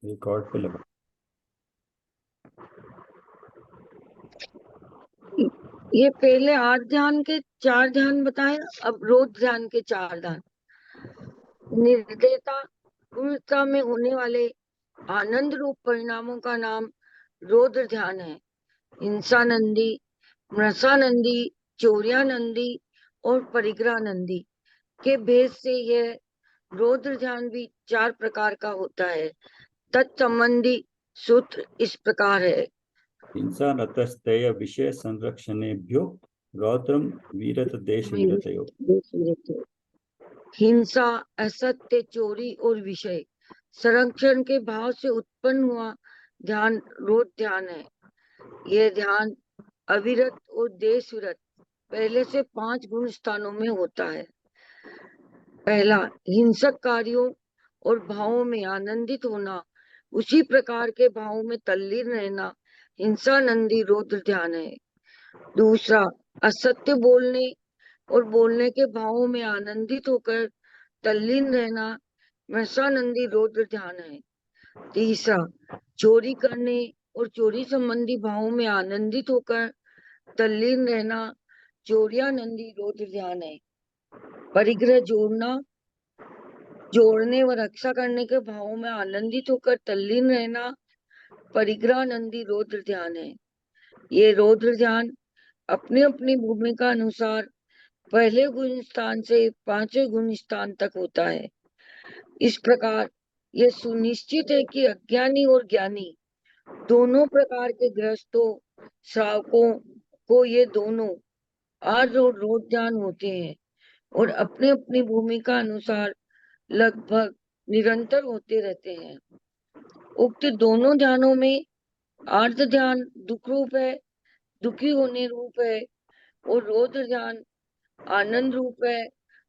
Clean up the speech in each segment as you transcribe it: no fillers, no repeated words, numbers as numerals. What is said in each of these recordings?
Record पे लगा। ये पहले 8 ध्यान के 4 ध्यान बताए, अब रोज ध्यान के 4 ध्यान। निर्दयता पूर्णता में होने वाले आनंद रूप परिणामों का नाम रौद्र ध्यान है। हिंसानंदी, मृषानंदी, चौर्यानंदी और परिग्रहानंदी के भेद से यह रौद्र ध्यान भी 4 प्रकार का होता है। तत्संबंधी सूत्र इस प्रकार है। हिंसा नतस्तेय विषय संरक्षणेभ्यो रौद्रम वीरत देश विरतयो। हिंसा, असत्य, चोरी और विषय संरक्षण के भाव से उत्पन्न हुआ ध्यान रोध ध्यान है। यह ध्यान अविरत और देश विरत पहले से 5 गुण स्थानों में होता है। पहला, हिंसक कार्यों और भावों में आनंदित होना, उसी प्रकार के भावों में तल्लीन रहना हिंसानंदी रौद्र ध्यान है। दूसरा, असत्य बोलने और बोलने के भावों में आनंदित होकर तल्लीन रहना मृषानंदी रौद्र ध्यान है। तीसरा, चोरी करने और चोरी संबंधी भावों में आनंदित होकर तल्लीन रहना चौर्यानंदी रौद्र ध्यान है। परिग्रह जोड़ने व रक्षा करने के भावों में आनंदित होकर तल्लीन रहना परिग्रहानंदी रौद्र ध्यान है। ये रौद्र ध्यान अपनी अपनी भूमिका अनुसार पहले गुण स्थान से 5वें गुण स्थान तक होता है। इस प्रकार यह सुनिश्चित है कि अज्ञानी और ज्ञानी दोनों प्रकार के ग्रस्तों श्रावकों को ये दोनों आज और रोज ध्यान होते हैं और अपनी अपनी भूमिका अनुसार लगभग निरंतर होते रहते हैं। उक्त दोनों ध्यानों में आर्त ध्यान दुख रूप है, दुखी होने रूप है, और रौद्र ध्यान आनंद रूप है,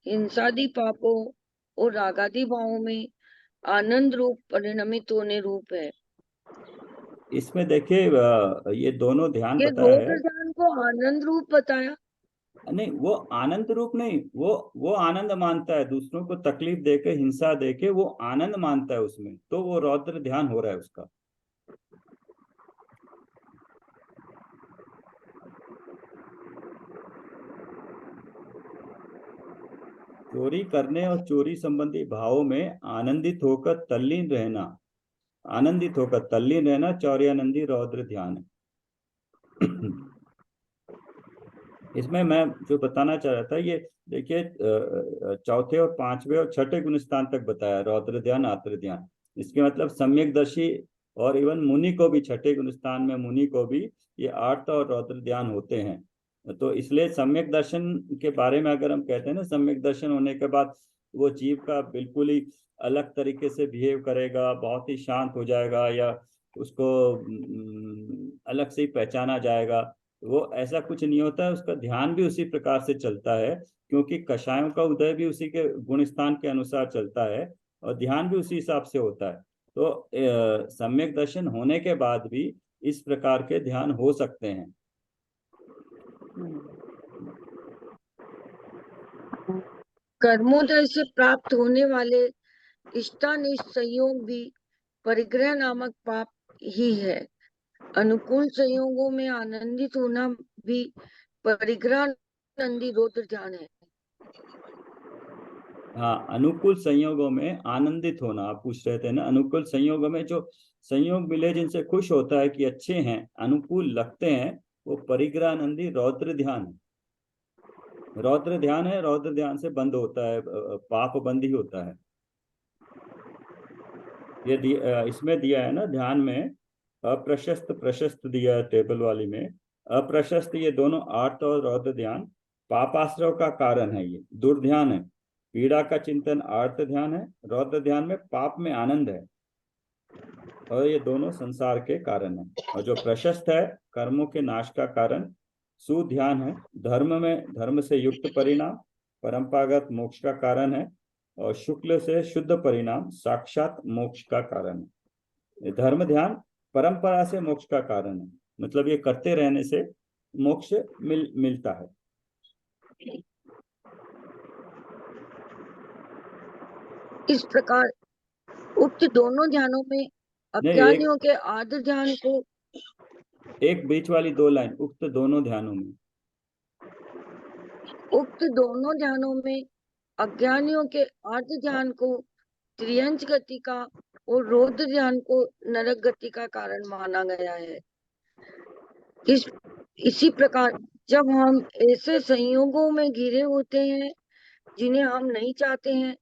हिंसादि पापों और रागादि भावों में आनंद रूप परिणमित होने रूप है। इसमें देखिए ये दोनों ध्यान ये बताया है। रौद्र ध्यान को आनंद रूप बताया। नहीं, वो आनंद रूप नहीं, वो आनंद मानता है, दूसरों को तकलीफ देके हिंसा देके वो आनंद मानता है उसमें, तो वो रौद्र ध्यान हो रहा है उसका। चोरी करने और चोरी संबंधी भावों में आनंदित होकर तल्लीन रहना चौर्यानंदी रौद्र ध्यान है। इसमें मैं जो बताना चाह रहा था, ये देखिए चौथे और पांचवें और छठे गुण स्थान तक बताया रौद्र ध्यान आत्र ध्यान। इसके मतलब सम्यकदर्शी और इवन मुनि को भी, छठे गुण स्थान में मुनि को भी ये आर्त और रौद्र ध्यान होते हैं। तो इसलिए सम्यक दर्शन के बारे में अगर हम कहते हैं ना, सम्यक दर्शन होने के बाद वो जीव का बिल्कुल ही अलग तरीके से बिहेव करेगा, बहुत ही शांत हो जाएगा, या उसको अलग से ही पहचाना जाएगा, वो ऐसा कुछ नहीं होता है। उसका ध्यान भी उसी प्रकार से चलता है, क्योंकि कषायों का उदय भी उसी के गुण स्थान के अनुसार चलता है और ध्यान भी उसी हिसाब से होता है। तो सम्यक दर्शन होने के बाद भी इस प्रकार के ध्यान हो सकते हैं। कर्मोदय से प्राप्त होने वाले इष्टानिष्ट संयोग भी परिग्रह नामक पाप ही है। अनुकूल संयोगों में आनंदित होना भी परिग्रह नंदी रौद्र ध्यान है। हाँ, अनुकूल संयोगों में आनंदित होना, आप पूछ रहे थे ना, अनुकूल संयोगों में जो संयोग मिले जिनसे खुश होता है कि अच्छे हैं, अनुकूल लगते हैं, वो परिग्रहानंदी रौद्र ध्यान है। रौद्र ध्यान है, रौद्र ध्यान से बंद होता है, पाप बंद ही होता है। इसमें दिया है ना ध्यान में, अप्रशस्त प्रशस्त दिया है टेबल वाली में। अप्रशस्त ये दोनों आर्त और रौद्र ध्यान पापाश्रव का कारण है, ये दुर्ध्यान है। पीड़ा का चिंतन आर्त ध्यान है, रौद्र ध्यान में पाप में आनंद है, और ये दोनों संसार के कारण है। और जो प्रशस्त है, कर्मों के नाश का कारण, सुध्यान है, धर्म से युक्त परिणाम परंपरागत मोक्ष का कारण है, और शुक्ल से शुद्ध परिणाम साक्षात मोक्ष का कारण है। धर्म ध्यान परंपरा से मोक्ष का कारण है, मतलब ये करते रहने से मोक्ष मिलता है। इस प्रकार उक्त दोनों ध्यानों में नहीं, अज्ञानियों के आर्द्र ध्यान को, एक बीच वाली 2 लाइन, उक्त दोनों ध्यानों में। उक्त दोनों ध्यानों में अज्ञानियों के आर्द्र ध्यान को त्रियंच गति का और रौद्र ध्यान को नरक गति का कारण माना गया है। इसी प्रकार जब हम ऐसे संयोगों में घिरे होते हैं जिन्हें हम नहीं चाहते हैं,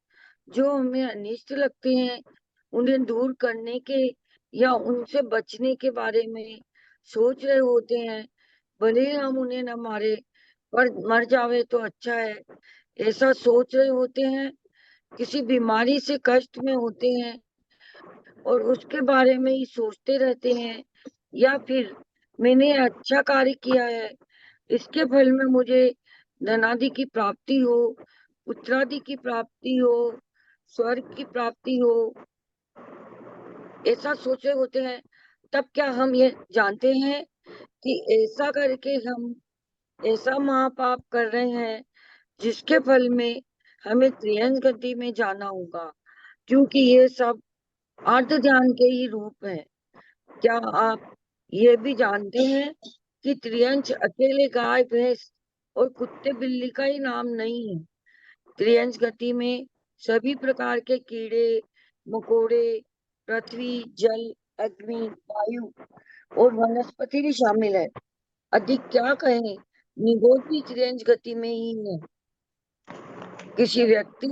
जो हमें अनिष्ट लगते हैं, उन्हें दूर करने के या उनसे बचने के बारे में सोच रहे होते हैं, भले ही हम उन्हें न मारे पर मर जावे तो अच्छा है, ऐसा सोच रहे होते हैं, किसी बीमारी से कष्ट में होते हैं और उसके बारे में ही सोचते रहते हैं, या फिर मैंने अच्छा कार्य किया है, इसके फल में मुझे धनादि की प्राप्ति हो, पुत्रादि की प्राप्ति हो, स्वर्ग की प्राप्ति हो, ऐसा सोच रहे होते हैं। तब क्या हम ये जानते हैं कि ऐसा करके हम ऐसा महापाप कर रहे हैं जिसके फल में हमें त्रियंच गति में जाना होगा, क्योंकि ये सब अर्ध ध्यान के ही रूप है। क्या आप ये भी जानते हैं कि त्रियंच अकेले गाय भैंस और कुत्ते बिल्ली का ही नाम नहीं है। त्रियंच गति में सभी प्रकार के कीड़े मकोड़े, पृथ्वी, जल, अग्नि, वायु और वनस्पति भी शामिल है। अधिक क्या कहें, निगोद भी त्रियंच गति में ही है। किसी व्यक्ति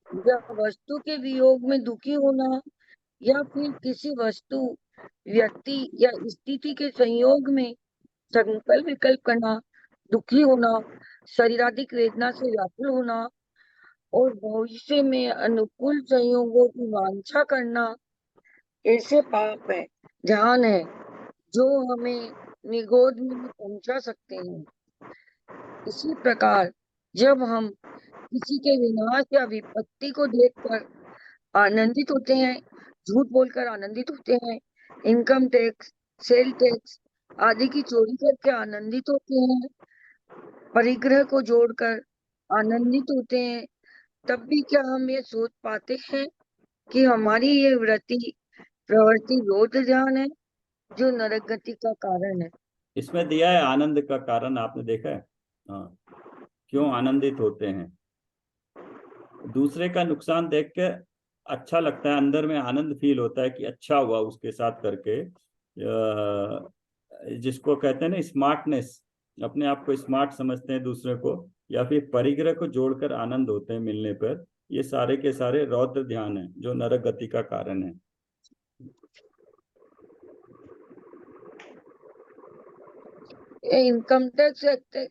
या वस्तु के वियोग में दुखी होना, या फिर किसी वस्तु, व्यक्ति या स्थिति के संयोग में संकल्प विकल्प करना, दुखी होना, शरीराधिक वेदना से व्याकुल होना और भविष्य में अनुकूल संयोगों की वांछा करना, ऐसे पाप है, ध्यान है जो हमें निगोद में पहुंचा सकते हैं। इसी प्रकार जब हम किसी के विनाश या विपत्ति को देखकर आनंदित होते हैं, झूठ बोलकर आनंदित होते हैं, इनकम टैक्स, सेल टैक्स आदि की चोरी करके आनंदित होते हैं, परिग्रह को जोड़कर आनंदित होते हैं, तब भी क्या हम ये सोच पाते हैं कि हमारी ये प्रवृत्ति रौद्र ध्यान है जो नरक गति का कारण है। इसमें दिया है आनंद का कारण, आपने देखा है? हाँ, क्यों आनंदित होते हैं। दूसरे का नुकसान देख के अच्छा लगता है, अंदर में आनंद फील होता है कि अच्छा हुआ उसके साथ करके। जिसको कहते हैं ना स्मार्टनेस, अपने आप को स्मार्ट समझते हैं दूसरे को, या फिर परिग्रह को जोड़कर आनंद होते हैं मिलने पर। ये सारे के सारे रौद्र ध्यान है जो नरक गति का कारण है। इनकम टैक्स,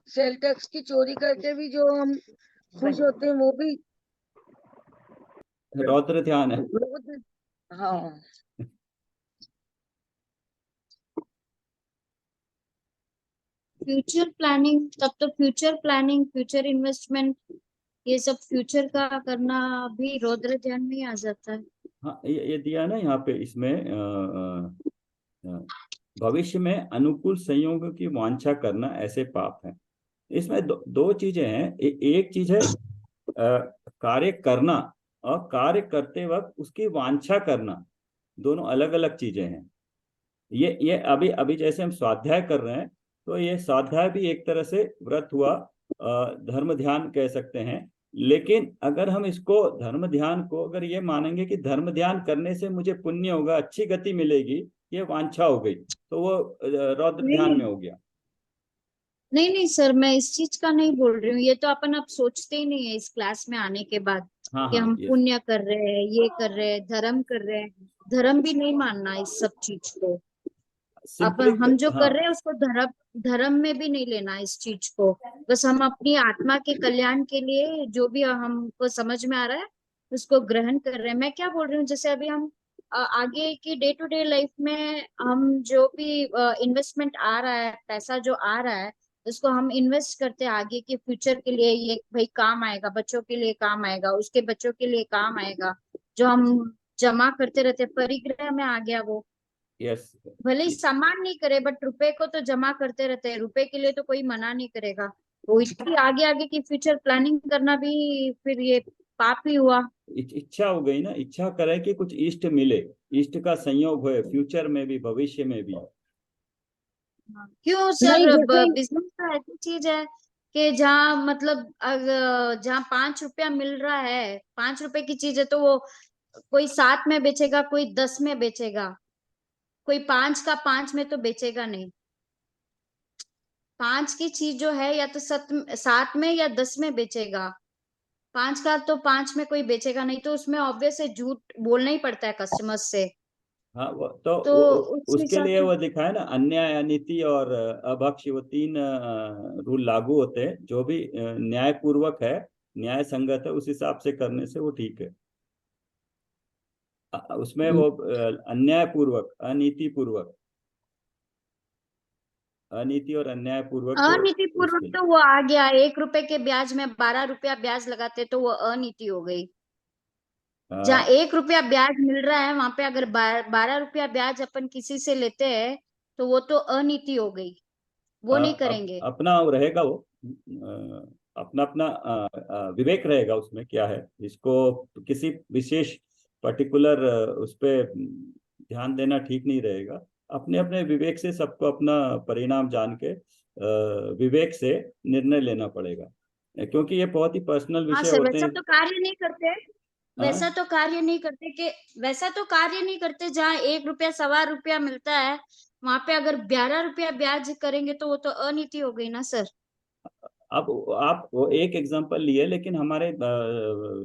सेल टैक्स की चोरी करके भी जो हम खुश होते हैं, वो भी रौद्र ध्यान है। रौद्र। हाँ, फ्यूचर प्लानिंग, तब तो फ्यूचर प्लानिंग, फ्यूचर इन्वेस्टमेंट, ये सब फ्यूचर का करना भी रौद्र ध्यान में ही आ जाता है। हाँ, ये दिया ना यहाँ पे इसमें भविष्य में अनुकूल संयोगों की वांछा करना ऐसे पाप है। इसमें दो चीजें हैं। एक चीज है कार्य करना, और कार्य करते वक्त उसकी वांछा करना, दोनों अलग अलग चीजें हैं। ये अभी अभी जैसे हम स्वाध्याय कर रहे हैं, तो ये स्वाध्याय भी एक तरह से व्रत हुआ, धर्म ध्यान कह सकते हैं। लेकिन अगर हम इसको धर्म ध्यान को अगर ये मानेंगे कि धर्म ध्यान करने से मुझे पुण्य होगा, अच्छी गति मिलेगी, ये वांछा हो गई, तो वो रौद्र ध्यान में हो गया। नहीं नहीं सर, मैं इस चीज का नहीं बोल रही हूँ। ये तो अपन अब सोचते ही नहीं है इस क्लास में आने के बाद हाँ कि हाँ, हम ये पुण्य कर रहे हैं, ये कर रहे हैं, धर्म कर रहे हैं। धर्म भी नहीं मानना इस सब चीज को। अब सिंपली हम जो हाँ कर रहे हैं उसको धर्म धर्म में भी नहीं लेना इस चीज को। बस हम अपनी आत्मा के कल्याण के लिए जो भी हमको समझ में आ रहा है उसको ग्रहण कर रहे हैं। मैं क्या बोल रही हूँ, जैसे अभी हम आगे की डे टू डे लाइफ में हम जो भी इन्वेस्टमेंट आ रहा है, पैसा जो आ रहा है, उसको हम इन्वेस्ट करते हैं आगे के फ्यूचर के लिए। ये भाई काम आएगा, बच्चों के लिए काम आएगा, उसके बच्चों के लिए काम आएगा। जो हम जमा करते रहते, परिग्रह में आ गया वो। यस, भले ही सामान नहीं करे बट रुपए को तो जमा करते रहते हैं। रुपए के लिए तो कोई मना नहीं करेगा। वो इसकी आगे आगे की फ्यूचर प्लानिंग करना भी फिर ये पाप ही हुआ। इच्छा हो गई ना, इच्छा करे कि कुछ इष्ट मिले, इष्ट का संयोग होए फ्यूचर में भी भविष्य में भी। क्यों नहीं सर, जैसे बिजनेस तो ऐसी चीज है कि जहाँ मतलब जहाँ 5 रुपया मिल रहा है, 5 रुपए की चीज है, तो वो कोई 7 में बेचेगा, कोई 10 में बेचेगा, कोई 5 का 5 में तो बेचेगा नहीं। 5 की चीज जो है या तो 7 में या 10 में बेचेगा। 5 का तो 5 में कोई बेचेगा नहीं, तो उसमें ऑब्वियस है झूठ बोलना ही पड़ता है कस्टमर्स से। हाँ तो उस उसके हिसाब लिए से वो दिखाया ना, अन्याय, अनीति और अभक्ष, वो 3 रूल लागू होते हैं। जो भी न्याय पूर्वक है, न्याय संगत है, उस हिसाब से करने से वो ठीक है। उसमें वो अन्याय पूर्वक, अनीति पूर्वक, अनीति और अन्याय पूर्वक अनीति पूर्वक उसके तो वो आ गया, 1 रुपए के ब्याज में 12 रुपया ब्याज लगाते तो वो अनीति हो गई। जहाँ 1 रुपया ब्याज मिल रहा है वहां पे अगर 12 रुपया ब्याज अपन किसी से लेते हैं तो वो तो अनीति हो गई, वो नहीं करेंगे। अपना वो रहेगा, वो अपना अपना विवेक रहेगा उसमें, क्या है इसको किसी विशेष पर्टिकुलर उस पे ध्यान देना ठीक नहीं रहेगा। अपने अपने विवेक से सबको अपना परिणाम जान के विवेक से निर्णय लेना पड़ेगा, क्योंकि ये बहुत ही पर्सनल हाँ विषय सर, होते वैसा हैं। तो कार्य नहीं करते, वैसा हाँ तो कार्य नहीं करते कि वैसा तो कार्य नहीं करते जहाँ 1 रुपया 1.25 रुपया मिलता है, वहां पे अगर 12 रुपया ब्याज करेंगे तो वो तो अनीति हो गई ना सर। अब आप वो एक एग्जांपल लिए, लेकिन हमारे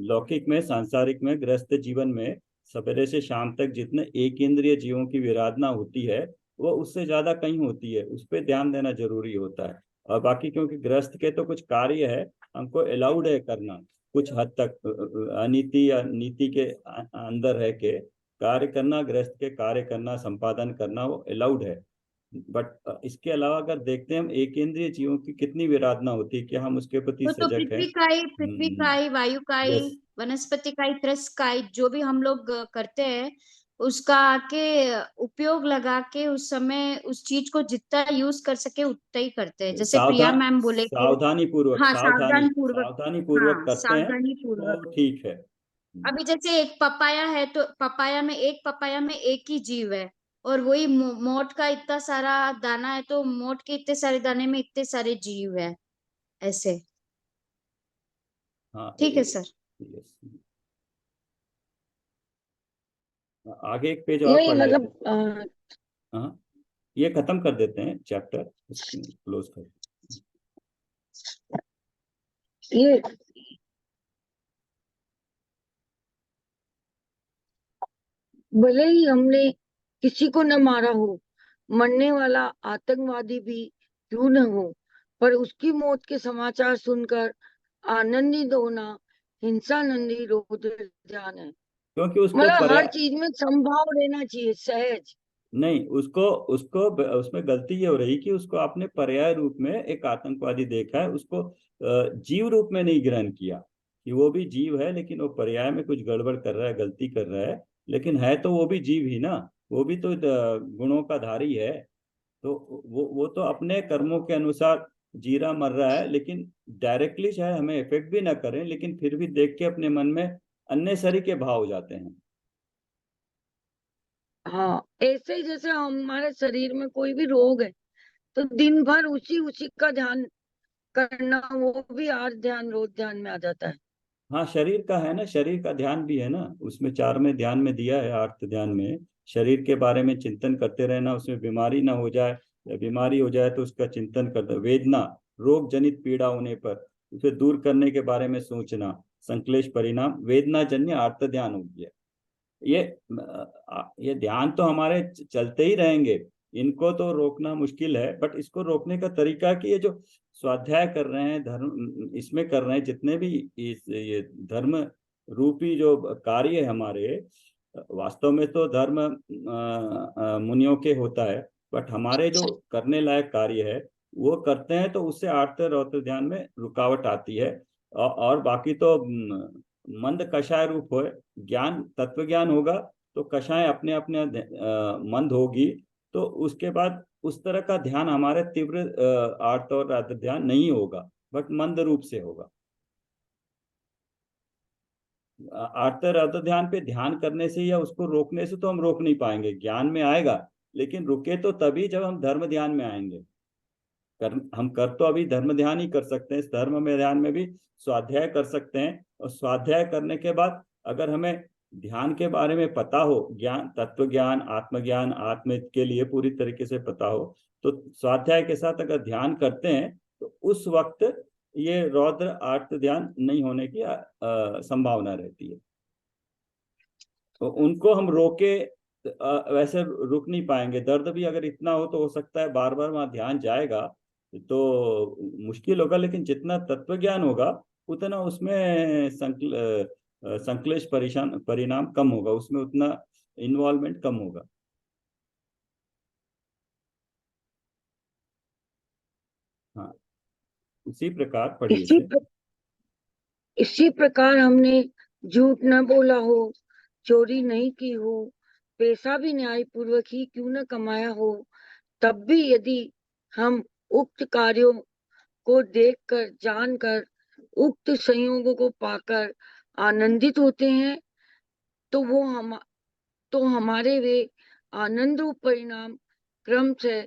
लौकिक में, सांसारिक में, गृहस्थ जीवन में सवेरे से शाम तक जितने एक इंद्रिय जीवों की विराधना होती है, वो उससे ज्यादा कहीं होती है। उस पर ध्यान देना जरूरी होता है। और बाकी क्योंकि गृहस्थ के तो कुछ कार्य है, हमको अलाउड है करना कुछ हद तक, अनीति या नीति के अंदर है के कार्य करना, गृहस्थ के कार्य करना, संपादन करना, वो अलाउड है। बट इसके अलावा अगर देखते हैं हम, एक इंद्रिय जीवों की कितनी विराधना होती है, क्या हम उसके प्रति वो तो सजग हैं? पृथ्वी का ही, वायु का ही, यस। वनस्पति का ही, त्रस का ही, जो भी हम लोग करते हैं उसका आके उपयोग लगा के उस समय उस चीज को जितना यूज कर सके उतना ही करते हैं। जैसे प्रिया मैम बोले कि सावधानी पूर्वक, हाँ सावधान पूर्वक, सावधानी पूर्वक हाँ करते हैं सावधानी तो पूर्वक। ठीक है। अभी जैसे एक पपाया है तो पपाया में एक ही जीव है, और वही मोट का इतना सारा दाना है तो मोट के इतने सारे दाने में इतने सारे जीव है, ऐसे। हाँ ठीक है सर। यस। आगे एक पेज और नहीं पढ़ लेते मतलब हैं। हाँ, ये खत्म कर देते हैं चैप्टर, क्लोज कर। ये भले ही हमने किसी को न मारा हो, मरने वाला आतंकवादी भी क्यों न हो, पर उसकी मौत के समाचार सुनकर आनंदित होना हिंसानंदी रौद्र ध्यान है। क्योंकि उसको मतलब हर पर्याय, चीज में समभाव रहना चाहिए, सहज। नहीं, उसको उसको उसमें गलती ये हो रही कि उसको आपने पर्याय रूप में एक आतंकवादी देखा है, उसको जीव रूप में नहीं ग्रहण किया कि वो भी जीव है, लेकिन वो पर्याय में कुछ गड़बड़ कर रहा है, गलती कर रहा है। लेकिन है तो वो भी जीव ही ना, वो भी तो गुणों का धारी है। तो वो तो अपने कर्मों के अनुसार जी रहा मर रहा है, लेकिन डायरेक्टली चाहे हमें इफेक्ट भी ना करें, लेकिन फिर भी देख के अपने मन में अन्यसरी के भाव हो जाते हैं। हाँ, ऐसे ही जैसे हमारे शरीर में कोई भी रोग है तो दिन भर उसी उसी का ध्यान करना, वो भी आर ध्यान रोज ध्यान में आ जाता है। हाँ, शरीर का है ना, शरीर का ध्यान भी है ना, उसमें 4 में ध्यान में दिया है, आर्त ध्यान में शरीर के बारे में चिंतन करते रहना, उसमें बीमारी ना हो जाए, या बीमारी हो जाए तो उसका चिंतन करना, वेदना, रोग जनित पीड़ा होने पर उसे दूर करने के बारे में सोचना, संक्लेश परिणाम वेदना जन्य आर्त ध्यान हो गया। ये ये ध्यान तो हमारे चलते ही रहेंगे, इनको तो रोकना मुश्किल है। बट इसको रोकने का तरीका कि ये जो स्वाध्याय कर रहे हैं, धर्म इसमें कर रहे हैं, जितने भी ये धर्म रूपी जो कार्य है हमारे, वास्तव में तो धर्म मुनियों के होता है, बट हमारे जो करने लायक कार्य है वो करते हैं, तो उससे आर्त रौद्र ध्यान में रुकावट आती है। और बाकी तो मंद कषाय रूप हो, ज्ञान तत्व ज्ञान होगा तो कषाय अपने अपने मंद होगी। तो उसके बाद उस तरह का ध्यान हमारे तीव्र आर्त और रौद्र ध्यान नहीं होगा, बट मंद रूप से होगा। आर्त रौद्र ध्यान पे ध्यान करने से या उसको रोकने से तो हम रोक नहीं पाएंगे, ज्ञान में आएगा, लेकिन रुके तो तभी जब हम धर्म ध्यान में आएंगे। हम कर तो अभी धर्म ध्यान ही कर सकते हैं, इस धर्म में ध्यान में भी स्वाध्याय कर सकते हैं, और स्वाध्याय करने के बाद अगर हमें ध्यान के बारे में पता हो, ज्ञान, तत्व ज्ञान, आत्मज्ञान, आत्म के लिए पूरी तरीके से पता हो, तो स्वाध्याय के साथ अगर ध्यान करते हैं तो उस वक्त ये रौद्र आर्त ध्यान नहीं होने की संभावना रहती है। तो उनको हम रोके वैसे रुक नहीं पाएंगे। दर्द भी अगर इतना हो तो हो सकता है बार बार वहां ध्यान जाएगा तो मुश्किल होगा, लेकिन जितना तत्व ज्ञान होगा उतना उसमें संक्लेश परेशान परिणाम कम होगा, उसमें उतना इन्वॉल्वमेंट कम होगा। हाँ, इसी प्रकार पढ़िए इसी से। इसी प्रकार हमने झूठ न बोला हो, चोरी नहीं की हो, पैसा भी न्याय पूर्वक ही क्यों न कमाया हो, तब भी यदि हम उक्त कार्यों को देखकर, जानकर, उक्त संयोगों को पाकर आनंदित होते हैं, तो हमारे वे आनंद रूप परिणाम क्रम से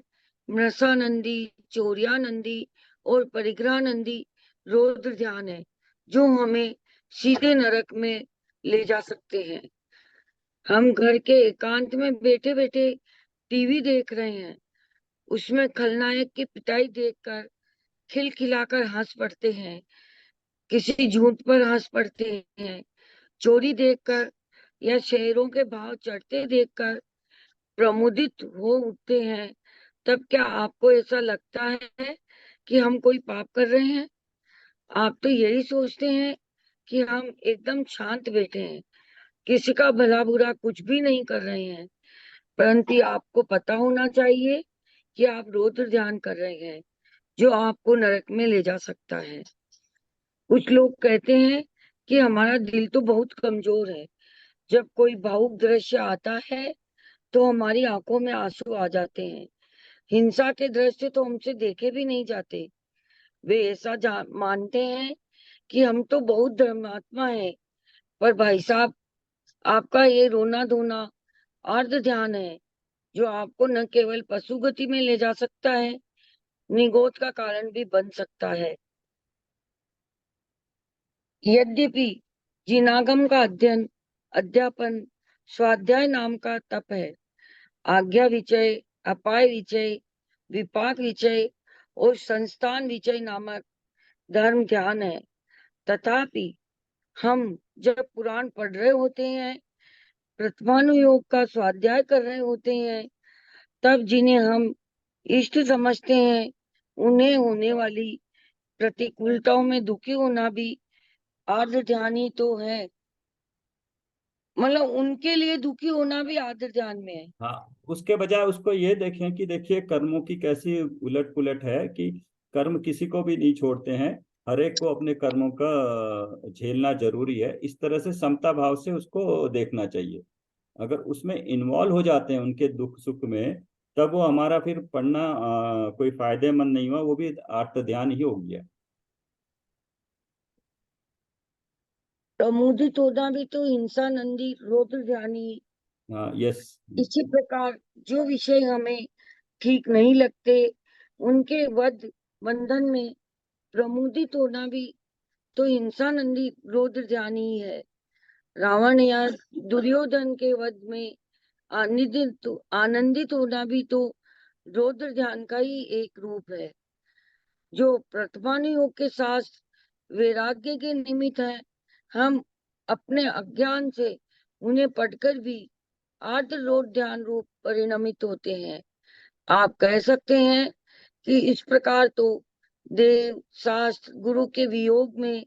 मृषानंदी, चौर्यानंदी और परिग्रहानंदी रौद्र ध्यान है, जो हमें सीधे नरक में ले जा सकते हैं। हम घर के एकांत में बैठे बैठे टीवी देख रहे हैं, उसमें खलनायक की पिटाई देखकर खिलखिलाकर हंस पड़ते हैं, किसी झूठ पर हंस पड़ते हैं, चोरी देखकर या शेयरों के भाव चढ़ते देखकर प्रमुदित हो उठते हैं, तब क्या आपको ऐसा लगता है कि हम कोई पाप कर रहे हैं? आप तो यही सोचते हैं कि हम एकदम शांत बैठे हैं, किसी का भला बुरा कुछ भी नहीं कर रहे हैं, परंतु आपको पता होना चाहिए कि आप रौद्र ध्यान कर रहे हैं, जो आपको नरक में ले जा सकता है। कुछ लोग कहते हैं कि हमारा दिल तो बहुत कमजोर है, जब कोई भावुक दृश्य आता है तो हमारी आंखों में आंसू आ जाते हैं, हिंसा के दृश्य तो हमसे देखे भी नहीं जाते। वे ऐसा मानते हैं कि हम तो बहुत धर्मात्मा हैं। पर भाई साहब, आपका ये रोना धोना अर्ध ध्यान है, जो आपको न केवल पशु गति में ले जा सकता है, निगोद का कारण भी बन सकता है। यद्यपि जिनागम का अध्ययन, अध्यापन, स्वाध्याय नाम का तप है, आज्ञा विचय, अपाय विचय, विपाक विचय और संस्थान विचय नामक धर्म ध्यान है, तथापि हम जब पुराण पढ़ रहे होते हैं, प्रथमानुयोग का स्वाध्याय कर रहे होते हैं, तब जिन्हें हम इष्ट समझते हैं, उन्हें होने वाली प्रतिकूलताओं में दुखी होना भी आर्द्र ध्यान ही तो है। मतलब उनके लिए दुखी होना भी आर्द्र ध्यान में है। हाँ, उसके बजाय उसको ये देखें कि देखिए कर्मों की कैसी उलट पुलट है, कि कर्म किसी को भी नहीं छोड़ते हैं, हर एक को अपने कर्मों का झेलना जरूरी है। इस तरह से समता भाव से उसको देखना चाहिए। अगर उसमें इन्वॉल्व हो जाते हैं उनके दुख सुख में, तब वो हमारा फिर पढ़ना कोई फायदेमंद नहीं हुआ, वो भी आर्त ध्यान ही हो गया। प्रमुदित होना भी तो हिंसा नंदी रौद्र ध्यानी। हाँ, यस। इसी प्रकार जो विषय हमें ठीक नहीं लगते, उनके वध बंधन में प्रमुदित होना भी तो हिंसा नंदी रौद्र ध्यान ही है। रावण या दुर्योधन के वध में आनंदित होना भी तो रौद्र ध्यान का ही एक रूप है, जो प्रथमानुयोग के साथ वैराग्य के निमित्त है। हम अपने अज्ञान से उन्हें पढ़कर भी आर्द्र रौद्र ध्यान रूप परिणमित होते हैं। आप कह सकते हैं कि इस प्रकार तो देव, शास्त्र, गुरु के वियोग में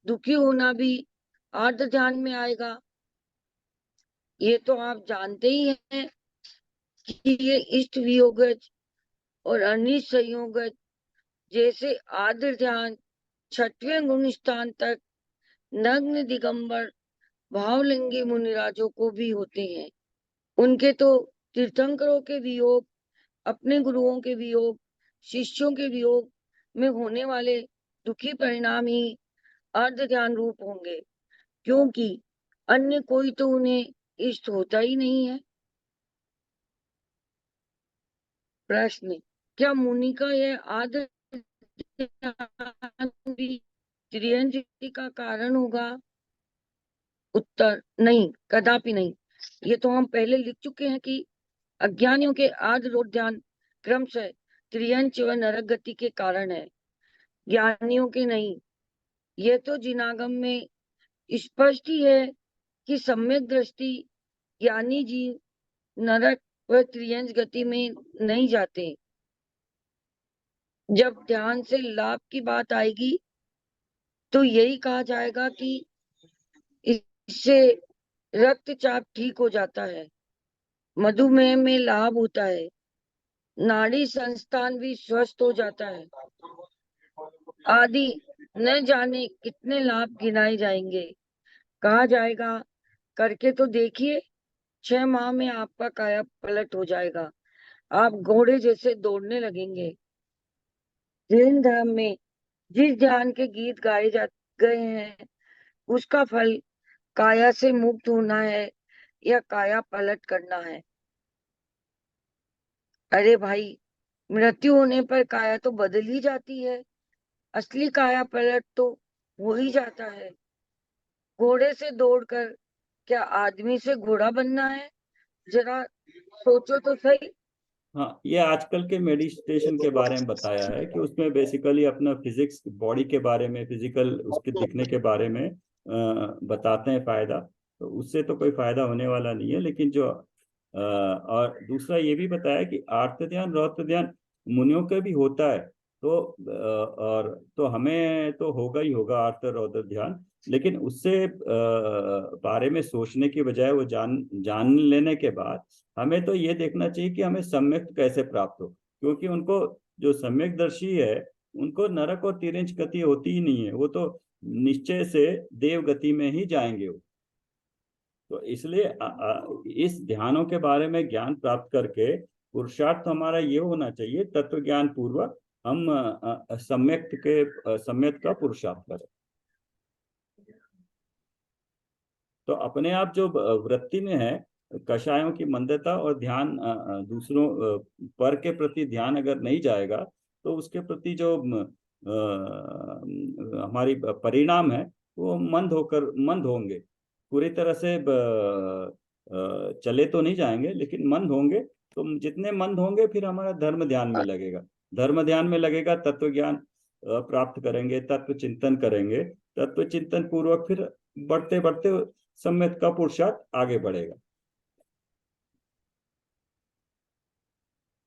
दुखी होना भी आर्द्र ध्यान में आएगा। ये तो आप जानते ही हैं कि ये इष्ट वियोगज और अनिष्ट संयोगज जैसे आर्द्र ध्यान 6वें गुण स्थान तक नग्न दिगंबर भावलिंगी मुनिराजों को भी होते हैं। उनके तो तीर्थंकरों के वियोग, अपने गुरुओं के वियोग, शिष्यों के वियोग में होने वाले दुखी परिणाम ही अर्ध ध्यान रूप होंगे, क्योंकि अन्य कोई तो उन्हें इष्ट होता ही नहीं है। प्रश्न, क्या मुनि का यह आदर भी त्रियंजति का कारण होगा? उत्तर, नहीं, कदापि नहीं। ये तो हम पहले लिख चुके हैं कि अज्ञानियों के आदि रोध ध्यान क्रमशः त्रियंच व नरक गति के कारण है, ज्ञानियों के नहीं। ये तो जिनागम में स्पष्ट ही है कि सम्यक दृष्टि ज्ञानी जी नरक व त्रियंच गति में नहीं जाते। जब ध्यान से लाभ की बात आएगी तो यही कहा जाएगा कि इससे रक्तचाप ठीक हो जाता है, मधुमेह में लाभ होता है, नाड़ी संस्थान भी स्वस्थ हो जाता है, आदि न जाने कितने लाभ गिनाए जाएंगे। कहा जाएगा, करके तो देखिए, 6 माह में आपका काया पलट हो जाएगा, आप घोड़े जैसे दौड़ने लगेंगे। जैन धर्म में जिस ध्यान के गीत गाए जा गए हैं उसका फल काया से मुक्त होना है या काया पलट करना है। अरे भाई, मृत्यु होने पर काया तो बदल ही जाती है, असली काया पलट तो हो ही जाता है। घोड़े से दौड़कर क्या आदमी से घोड़ा बनना है? जरा सोचो तो सही। हाँ, ये आजकल के मेडिटेशन के बारे में बताया है कि उसमें बेसिकली अपना फिजिक्स, बॉडी के बारे में, फिजिकल उसके दिखने के बारे में बताते हैं फायदा। तो उससे तो कोई फायदा होने वाला नहीं है। लेकिन जो और दूसरा ये भी बताया कि आर्त ध्यान, रौद्र ध्यान मुनियों का भी होता है। तो और तो हमें तो होगा ही होगा आर्त रौद्र ध्यान। लेकिन उससे बारे में सोचने की बजाय वो जान लेने के बाद हमें तो ये देखना चाहिए कि हमें सम्यक कैसे प्राप्त हो। क्योंकि उनको, जो सम्यक दर्शी है, उनको नरक और तिरंज गति होती ही नहीं है, वो तो निश्चय से देव गति में ही जाएंगे वो। तो इसलिए इस ध्यानों के बारे में ज्ञान प्राप्त करके पुरुषार्थ हमारा ये होना चाहिए, तत्व ज्ञान पूर्वक हम सम्यक का पुरुषार्थ करें। तो अपने आप जो वृत्ति में है, कषायों की मंदता और ध्यान, दूसरों पर के प्रति ध्यान अगर नहीं जाएगा तो उसके प्रति जो हमारी परिणाम है वो मंद होंगे। पूरी तरह से चले तो नहीं जाएंगे, लेकिन मंद होंगे। तो जितने मंद होंगे फिर हमारा धर्म ध्यान में लगेगा। धर्म ध्यान में लगेगा, तत्व ज्ञान प्राप्त करेंगे, तत्व चिंतन करेंगे। तत्व चिंतन पूर्वक फिर बढ़ते बढ़ते सम्यक का पुरुषार्थ आगे बढ़ेगा।